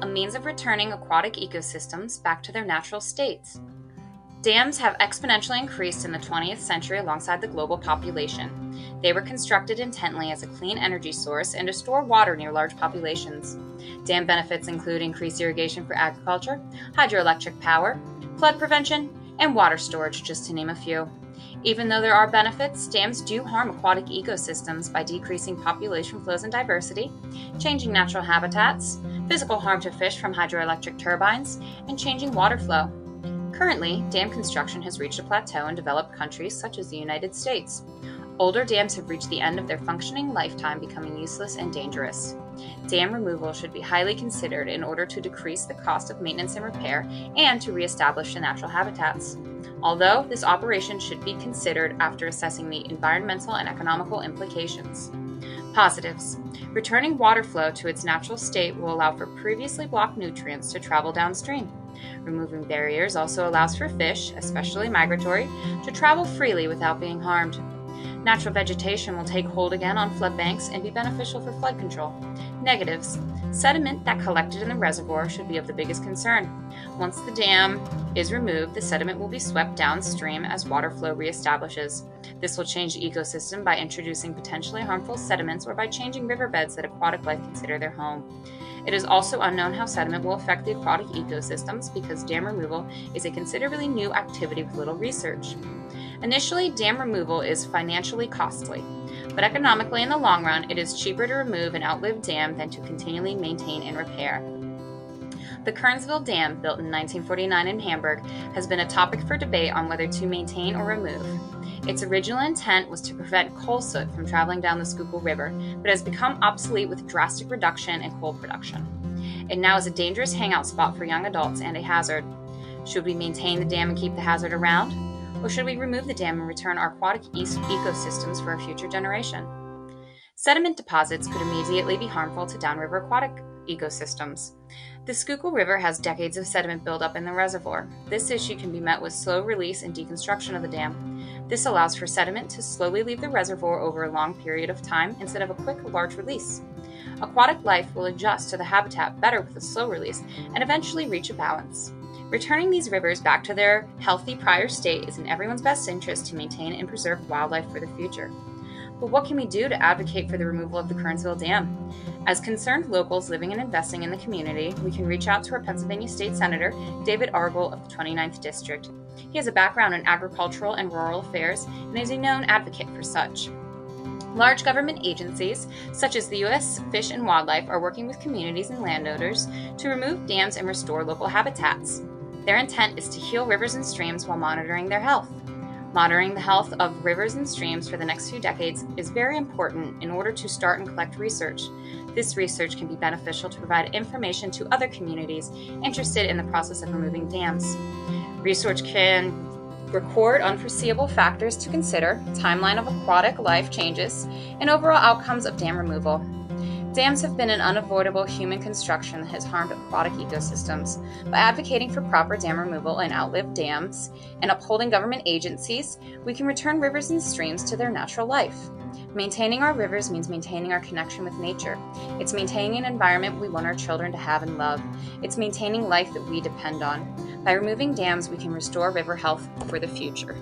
a means of returning aquatic ecosystems back to their natural states. Dams have exponentially increased in the 20th century alongside the global population. They were constructed intently as a clean energy source and to store water near large populations. Dam benefits include increased irrigation for agriculture, hydroelectric power, flood prevention, and water storage, just to name a few. Even though there are benefits, dams do harm aquatic ecosystems by decreasing population flows and diversity, changing natural habitats, physical harm to fish from hydroelectric turbines, and changing water flow. Currently, dam construction has reached a plateau in developed countries such as the United States. Older dams have reached the end of their functioning lifetime, becoming useless and dangerous. Dam removal should be highly considered in order to decrease the cost of maintenance and repair and to reestablish the natural habitats. Although this operation should be considered after assessing the environmental and economical implications. Positives. Returning water flow to its natural state will allow for previously blocked nutrients to travel downstream. Removing barriers also allows for fish, especially migratory, to travel freely without being harmed. Natural vegetation will take hold again on flood banks and be beneficial for flood control. Negatives. Sediment that collected in the reservoir should be of the biggest concern. Once the dam is removed, the sediment will be swept downstream as water flow reestablishes. This will change the ecosystem by introducing potentially harmful sediments or by changing riverbeds that aquatic life consider their home. It is also unknown how sediment will affect the aquatic ecosystems because dam removal is a considerably new activity with little research. Initially, dam removal is financially costly, but economically in the long run, it is cheaper to remove an outlived dam than to continually maintain and repair. The Kernsville Dam, built in 1949 in Hamburg, has been a topic for debate on whether to maintain or remove. Its original intent was to prevent coal soot from traveling down the Schuylkill River, but has become obsolete with drastic reduction in coal production. It now is a dangerous hangout spot for young adults and a hazard. Should we maintain the dam and keep the hazard around? Or should we remove the dam and return our aquatic ecosystems for a future generation? Sediment deposits could immediately be harmful to downriver aquatic ecosystems. The Schuylkill River has decades of sediment buildup in the reservoir. This issue can be met with slow release and deconstruction of the dam. This allows for sediment to slowly leave the reservoir over a long period of time instead of a quick, large release. Aquatic life will adjust to the habitat better with a slow release and eventually reach a balance. Returning these rivers back to their healthy prior state is in everyone's best interest to maintain and preserve wildlife for the future. But what can we do to advocate for the removal of the Kernsville Dam? As concerned locals living and investing in the community, we can reach out to our Pennsylvania State Senator, David Argel of the 29th District. He has a background in agricultural and rural affairs and is a known advocate for such. Large government agencies, such as the U.S. Fish and Wildlife, are working with communities and landowners to remove dams and restore local habitats. Their intent is to heal rivers and streams while monitoring their health. Monitoring the health of rivers and streams for the next few decades is very important in order to start and collect research. This research can be beneficial to provide information to other communities interested in the process of removing dams. Research can record unforeseeable factors to consider, timeline of aquatic life changes, and overall outcomes of dam removal. Dams have been an unavoidable human construction that has harmed aquatic ecosystems. By advocating for proper dam removal and outlived dams and upholding government agencies, we can return rivers and streams to their natural life. Maintaining our rivers means maintaining our connection with nature. It's maintaining an environment we want our children to have and love. It's maintaining life that we depend on. By removing dams, we can restore river health for the future.